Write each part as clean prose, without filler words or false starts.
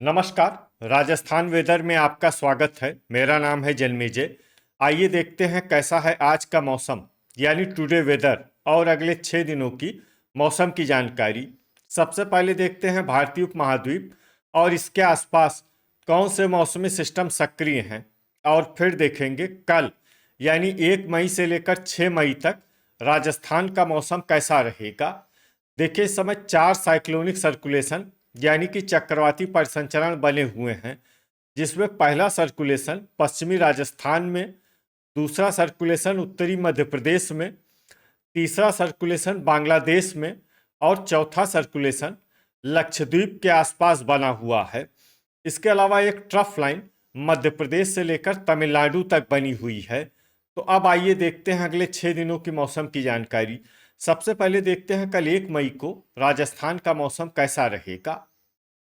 नमस्कार। राजस्थान वेदर में आपका स्वागत है। मेरा नाम है जन्मेजय। आइए देखते हैं कैसा है आज का मौसम, यानी टुडे वेदर और अगले 6 दिनों की मौसम की जानकारी। सबसे पहले देखते हैं भारतीय उपमहाद्वीप और इसके आसपास कौन से मौसमी सिस्टम सक्रिय हैं, और फिर देखेंगे कल यानी 1 मई से लेकर 6 मई तक राजस्थान का मौसम कैसा रहेगा। देखिए, इस समय 4 साइक्लोनिक सर्कुलेशन यानी कि चक्रवाती परिसंचरण बने हुए हैं, जिसमें पहला सर्कुलेशन पश्चिमी राजस्थान में, दूसरा सर्कुलेशन उत्तरी मध्य प्रदेश में, तीसरा सर्कुलेशन बांग्लादेश में और चौथा सर्कुलेशन लक्षद्वीप के आसपास बना हुआ है। इसके अलावा एक ट्रफ लाइन मध्य प्रदेश से लेकर तमिलनाडु तक बनी हुई है। तो अब आइए देखते हैं अगले 6 दिनों की मौसम की जानकारी। सबसे पहले देखते हैं कल 1 मई को राजस्थान का मौसम कैसा रहेगा।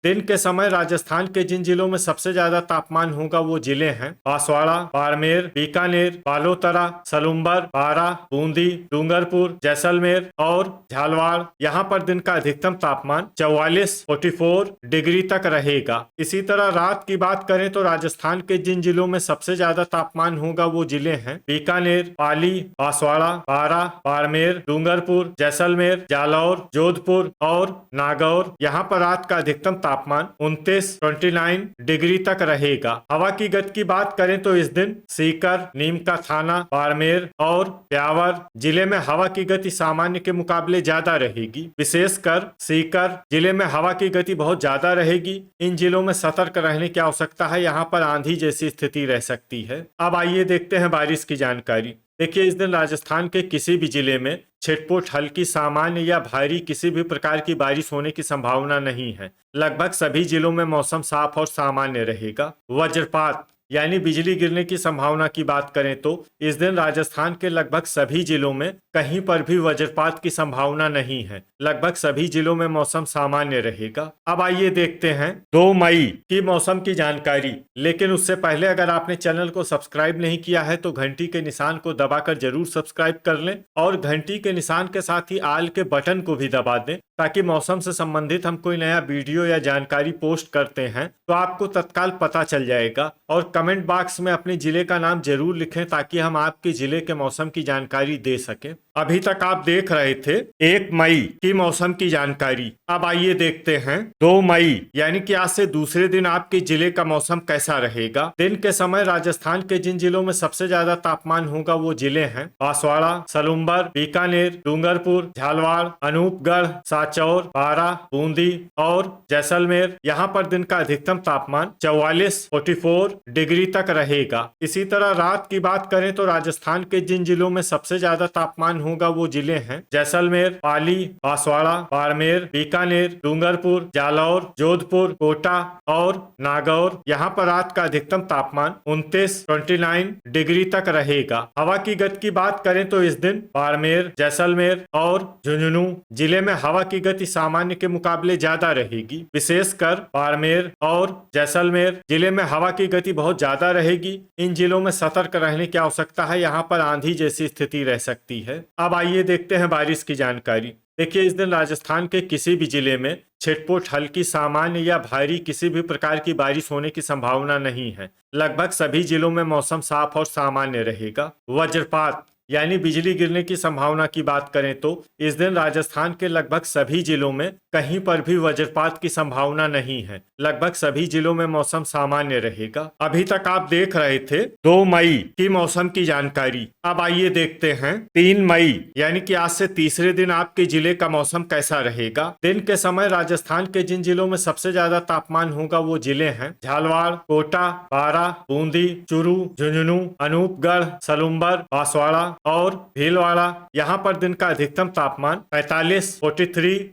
दिन के समय राजस्थान के जिन जिलों में सबसे ज्यादा तापमान होगा वो जिले हैं बांसवाड़ा, बाड़मेर, बीकानेर, बालोतरा, सलुम्बर, बारा, बूंदी, डूंगरपुर, जैसलमेर और झालवाड़। यहाँ पर दिन का अधिकतम तापमान 44 डिग्री तक रहेगा। इसी तरह रात की बात करें तो राजस्थान के जिन जिलों में सबसे ज्यादा तापमान होगा वो जिले हैं बीकानेर, पाली, बांसवाड़ा, बारा, बाड़मेर, डूंगरपुर, जैसलमेर, जालौर, जोधपुर और नागौर। यहाँ पर रात का अधिकतम तापमान 29 डिग्री तक रहेगा। हवा की गति की बात करें तो इस दिन सीकर, नीम का थाना, बाड़मेर और ब्यावर जिले में हवा की गति सामान्य के मुकाबले ज्यादा रहेगी। विशेषकर सीकर जिले में हवा की गति बहुत ज्यादा रहेगी। इन जिलों में सतर्क रहने की आवश्यकता है, यहाँ पर आंधी जैसी स्थिति रह सकती है। अब आइए देखते हैं बारिश की जानकारी। देखिए, इस दिन राजस्थान के किसी भी जिले में छिटपुट, हल्की, सामान्य या भारी किसी भी प्रकार की बारिश होने की संभावना नहीं है। लगभग सभी जिलों में मौसम साफ और सामान्य रहेगा। वज्रपात यानी बिजली गिरने की संभावना की बात करें तो इस दिन राजस्थान के लगभग सभी जिलों में कहीं पर भी वज्रपात की संभावना नहीं है। लगभग सभी जिलों में मौसम सामान्य रहेगा। अब आइए देखते हैं 2 मई की मौसम की जानकारी। लेकिन उससे पहले अगर आपने चैनल को सब्सक्राइब नहीं किया है तो घंटी के निशान को दबाकर जरूर सब्सक्राइब कर लें और घंटी के निशान के साथ ही आल के बटन को भी दबा दें, ताकि मौसम से संबंधित हम कोई नया वीडियो या जानकारी पोस्ट करते हैं तो आपको तत्काल पता चल जाएगा। और कमेंट बॉक्स में अपने जिले का नाम जरूर लिखें ताकि हम आपके जिले के मौसम की जानकारी दे सकें। अभी तक आप देख रहे थे 1 मई की मौसम की जानकारी। अब आइए देखते हैं 2 मई यानी कि आज से दूसरे दिन आपके जिले का मौसम कैसा रहेगा। दिन के समय राजस्थान के जिन जिलों में सबसे ज्यादा तापमान होगा वो जिले हैं बांसवाड़ा, सलुम्बर, बीकानेर, डूंगरपुर, झालवाड़, अनूपगढ़, साचौर, बारा, बूंदी और जैसलमेर। यहाँ पर दिन का अधिकतम तापमान 44 डिग्री तक रहेगा। इसी तरह रात की बात करें तो राजस्थान के जिन जिलों में सबसे ज्यादा तापमान होगा वो जिले हैं जैसलमेर, पाली, बांसवाड़ा, बाड़मेर, बीकानेर, डूंगरपुर, जालौर, जोधपुर, कोटा और नागौर। यहाँ पर रात का अधिकतम तापमान 29 डिग्री तक रहेगा। हवा की गति की बात करें तो इस दिन बाड़मेर, जैसलमेर और झुंझुनू जिले में हवा की गति सामान्य के मुकाबले ज्यादा रहेगी। विशेषकर बाड़मेर और जैसलमेर जिले में हवा की गति बहुत ज्यादा रहेगी। इन जिलों में सतर्क रहने की आवश्यकता है, यहाँ पर आंधी जैसी स्थिति रह सकती है। अब आइए देखते हैं बारिश की जानकारी। देखिए, इस दिन राजस्थान के किसी भी जिले में छिटपुट, हल्की, सामान्य या भारी किसी भी प्रकार की बारिश होने की संभावना नहीं है। लगभग सभी जिलों में मौसम साफ और सामान्य रहेगा। वज्रपात यानी बिजली गिरने की संभावना की बात करें तो इस दिन राजस्थान के लगभग सभी जिलों में कहीं पर भी वज्रपात की संभावना नहीं है। लगभग सभी जिलों में मौसम सामान्य रहेगा। अभी तक आप देख रहे थे 2 मई की मौसम की जानकारी। अब आइए देखते हैं 3 मई यानी कि आज से तीसरे दिन आपके जिले का मौसम कैसा रहेगा। दिन के समय राजस्थान के जिन जिलों में सबसे ज्यादा तापमान होगा वो जिले हैं झालवाड़, कोटा, बारा, बूंदी, चूरू, झुंझुनू, अनूपगढ़, सलुम्बर, बांसवाड़ा और भीलवाड़ा। यहाँ पर दिन का अधिकतम तापमान 43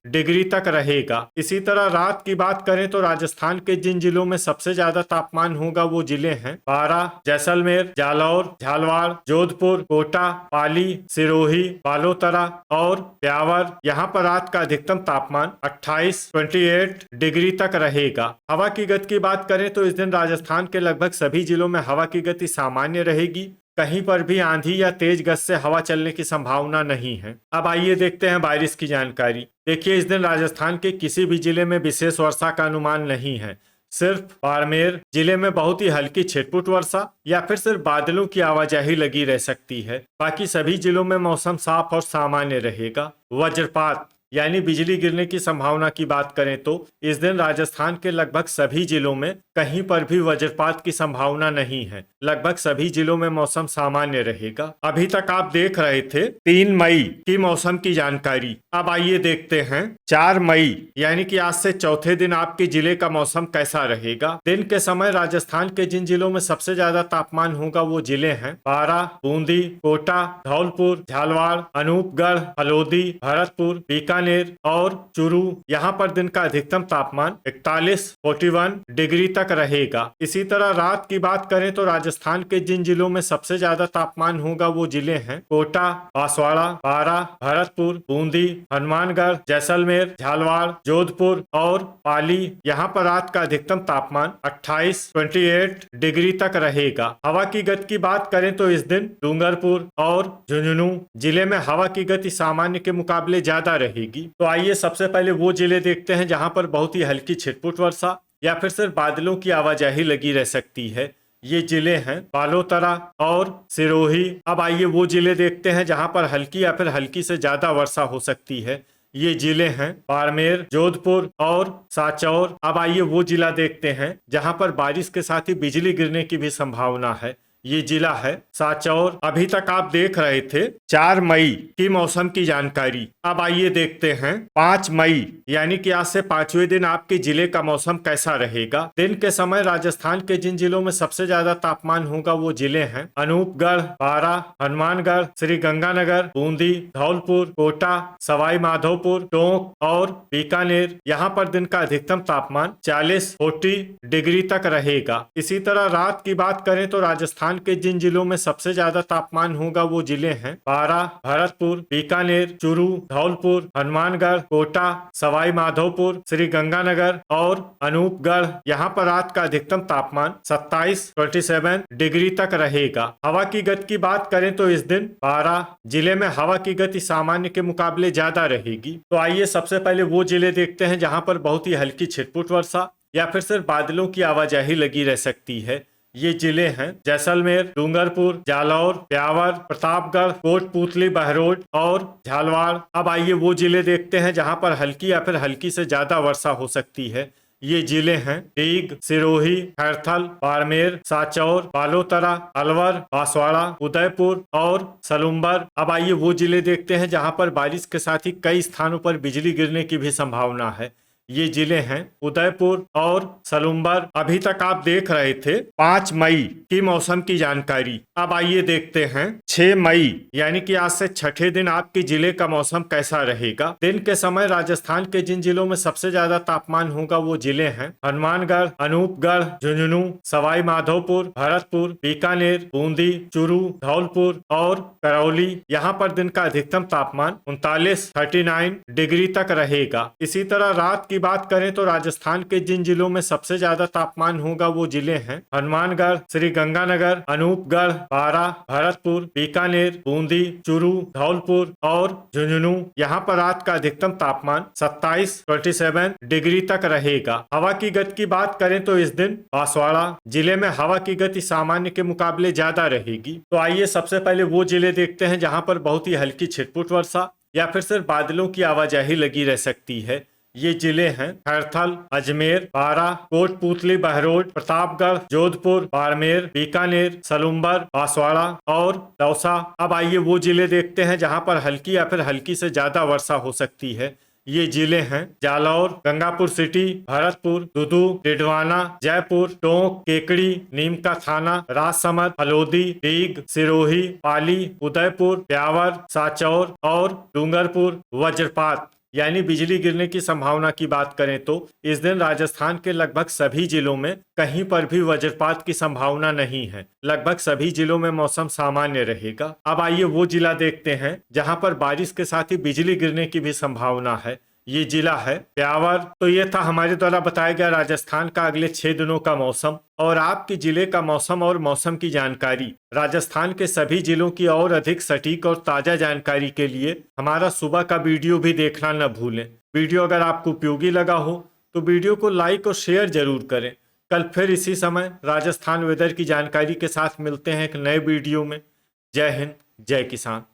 डिग्री तक रहेगा। इसी तरह रात की बात करें तो राजस्थान के जिन जिलों में सबसे ज्यादा तापमान होगा वो जिले हैं बारा, जैसलमेर, जालौर, झालवाड़, जोधपुर, कोटा, पाली, सिरोही, बालोतरा और ब्यावर। यहाँ पर रात का अधिकतम तापमान 28 डिग्री तक रहेगा। हवा की गति की बात करें तो इस दिन राजस्थान के लगभग सभी जिलों में हवा की गति सामान्य रहेगी। कहीं पर भी आंधी या तेज गति से हवा चलने की संभावना नहीं है। अब आइए देखते हैं बारिश की जानकारी। देखिए, इस दिन राजस्थान के किसी भी जिले में विशेष वर्षा का अनुमान नहीं है। सिर्फ बाड़मेर जिले में बहुत ही हल्की छिटपुट वर्षा या फिर सिर्फ बादलों की आवाजाही लगी रह सकती है। बाकी सभी जिलों में मौसम साफ और सामान्य रहेगा। वज्रपात यानी बिजली गिरने की संभावना की बात करें तो इस दिन राजस्थान के लगभग सभी जिलों में कहीं पर भी वज्रपात की संभावना नहीं है। लगभग सभी जिलों में मौसम सामान्य रहेगा। अभी तक आप देख रहे थे 3 मई की मौसम की जानकारी। अब आइए देखते हैं 4 मई यानी कि आज से चौथे दिन आपके जिले का मौसम कैसा रहेगा। दिन के समय राजस्थान के जिन जिलों में सबसे ज्यादा तापमान होगा वो जिले हैं बारां, बूंदी, कोटा, धौलपुर, झालावाड़, अनूपगढ़, हल्द्वानी, भरतपुर, बीकानेर और चूरू। यहाँ पर दिन का अधिकतम तापमान 41 डिग्री तक रहेगा। इसी तरह रात की बात करें तो राजस्थान के जिन जिलों में सबसे ज्यादा तापमान होगा वो जिले हैं कोटा, बांसवाड़ा, बारां, भरतपुर, बूंदी, हनुमानगढ़, जैसलमेर, झालावाड़, जोधपुर और पाली। यहाँ पर रात का अधिकतम तापमान 28 डिग्री तक रहेगा। हवा की गति की बात करें तो इस दिन डूंगरपुर और झुंझुनू जिले में हवा की गति सामान्य के मुकाबले ज्यादा रहेगी। तो आइए सबसे पहले वो जिले देखते हैं जहां पर बहुत ही हल्की छिटपुट वर्षा या फिर सिर्फ बादलों की आवाजाही लगी रह सकती है। ये जिले हैं बालोतरा और सिरोही। अब आइए वो जिले देखते हैं जहां पर हल्की या फिर हल्की से ज्यादा वर्षा हो सकती है। ये जिले हैं बाड़मेर, जोधपुर और सांचौर। अब आइए वो जिला देखते हैं जहां पर बारिश के साथ ही बिजली गिरने की भी संभावना है। ये जिला है सांचौर। अभी तक आप देख रहे थे 4 मई की मौसम की जानकारी। अब आइए देखते हैं 5 मई यानी कि आज से 5वें दिन आपके जिले का मौसम कैसा रहेगा। दिन के समय राजस्थान के जिन जिलों में सबसे ज्यादा तापमान होगा वो जिले हैं अनूपगढ़, बारां, हनुमानगढ़, श्री गंगानगर, बूंदी, धौलपुर, कोटा, सवाई माधोपुर, टोंक और बीकानेर। यहाँ पर दिन का अधिकतम तापमान 40 डिग्री तक रहेगा। इसी तरह रात की बात करें तो राजस्थान के जिन जिलों में सबसे ज्यादा तापमान होगा वो जिले हैं बारां, भरतपुर, बीकानेर, चूरू, धौलपुर, हनुमानगढ़, कोटा, सवाई माधोपुर, श्री गंगानगर और अनूपगढ़। यहाँ पर रात का अधिकतम तापमान 27 डिग्री तक रहेगा। हवा की गति की बात करें तो इस दिन बारां जिले में हवा की गति सामान्य के मुकाबले ज्यादा रहेगी। तो आइए सबसे पहले वो जिले देखते हैं जहाँ पर बहुत ही हल्की छिटपुट वर्षा या फिर सिर्फ बादलों की आवाजाही लगी रह सकती है। ये जिले हैं जैसलमेर, डूंगरपुर, जालौर, ब्यावर, प्रतापगढ़, कोटपूतली, बहरोड और झालावाड़। अब आइए वो जिले देखते हैं जहां पर हल्की या फिर हल्की से ज्यादा वर्षा हो सकती है। ये जिले हैं डीग, सिरोही, खैरथल, बाड़मेर, सांचौर, बालोतरा, अलवर, बांसवाड़ा, उदयपुर और सलुम्बर। अब आइए वो जिले देखते हैं जहां पर बारिश के साथ ही कई स्थानों पर बिजली गिरने की भी संभावना है। ये जिले हैं उदयपुर और सलुम्बर। अभी तक आप देख रहे थे 5 मई की मौसम की जानकारी। अब आइए देखते हैं 6 मई यानी कि आज से छठे दिन आपके जिले का मौसम कैसा रहेगा। दिन के समय राजस्थान के जिन जिलों में सबसे ज्यादा तापमान होगा वो जिले हैं हनुमानगढ़, अनूपगढ़, झुंझुनू, सवाई माधोपुर, भरतपुर, बीकानेर, बूंदी, चूरू, धौलपुर और करौली। यहाँ पर दिन का अधिकतम तापमान 39 डिग्री तक रहेगा। इसी तरह रात की बात करें तो राजस्थान के जिन जिलों में सबसे ज्यादा तापमान होगा वो जिले हैं हनुमानगढ़, श्री गंगानगर, अनूपगढ़, बारां, भरतपुर, बीकानेर, बूंदी, चूरू, धौलपुर और झुंझुनू। यहाँ पर रात का अधिकतम तापमान 27 डिग्री तक रहेगा। हवा की गति की बात करें तो इस दिन बांसवाड़ा जिले में हवा की गति सामान्य के मुकाबले ज्यादा रहेगी। तो आइए सबसे पहले वो जिले देखते हैं जहाँ पर बहुत ही हल्की छिटपुट वर्षा या फिर सिर्फ बादलों की आवाजाही लगी रह सकती है। ये जिले हैं खैरथल, अजमेर, बारां, कोटपूतली, बहरोड, प्रतापगढ़, जोधपुर, बाड़मेर, बीकानेर, सलुम्बर, बांसवाड़ा और दौसा। अब आइए वो जिले देखते हैं जहां पर हल्की या फिर हल्की से ज्यादा वर्षा हो सकती है। ये जिले हैं जालौर, गंगापुर सिटी, भरतपुर, दुदू, डिडवाना, जयपुर, टोंक, केकड़ी, नीमका थाना, राजसमंद, हल्द्वानी, डीग, सिरोही, पाली, उदयपुर, ब्यावर, सांचौर और डूंगरपुर। वज्रपात यानी बिजली गिरने की संभावना की बात करें तो इस दिन राजस्थान के लगभग सभी जिलों में कहीं पर भी वज्रपात की संभावना नहीं है। लगभग सभी जिलों में मौसम सामान्य रहेगा। अब आइए वो जिला देखते हैं जहां पर बारिश के साथ ही बिजली गिरने की भी संभावना है। ये जिला है ब्यावर। तो ये था हमारे द्वारा बताया गया राजस्थान का अगले 6 दिनों का मौसम और आपके जिले का मौसम और मौसम की जानकारी। राजस्थान के सभी जिलों की और अधिक सटीक और ताजा जानकारी के लिए हमारा सुबह का वीडियो भी देखना न भूलें। वीडियो अगर आपको उपयोगी लगा हो तो वीडियो को लाइक और शेयर जरूर करें। कल फिर इसी समय राजस्थान वेदर की जानकारी के साथ मिलते हैं एक नए वीडियो में। जय हिंद, जय किसान।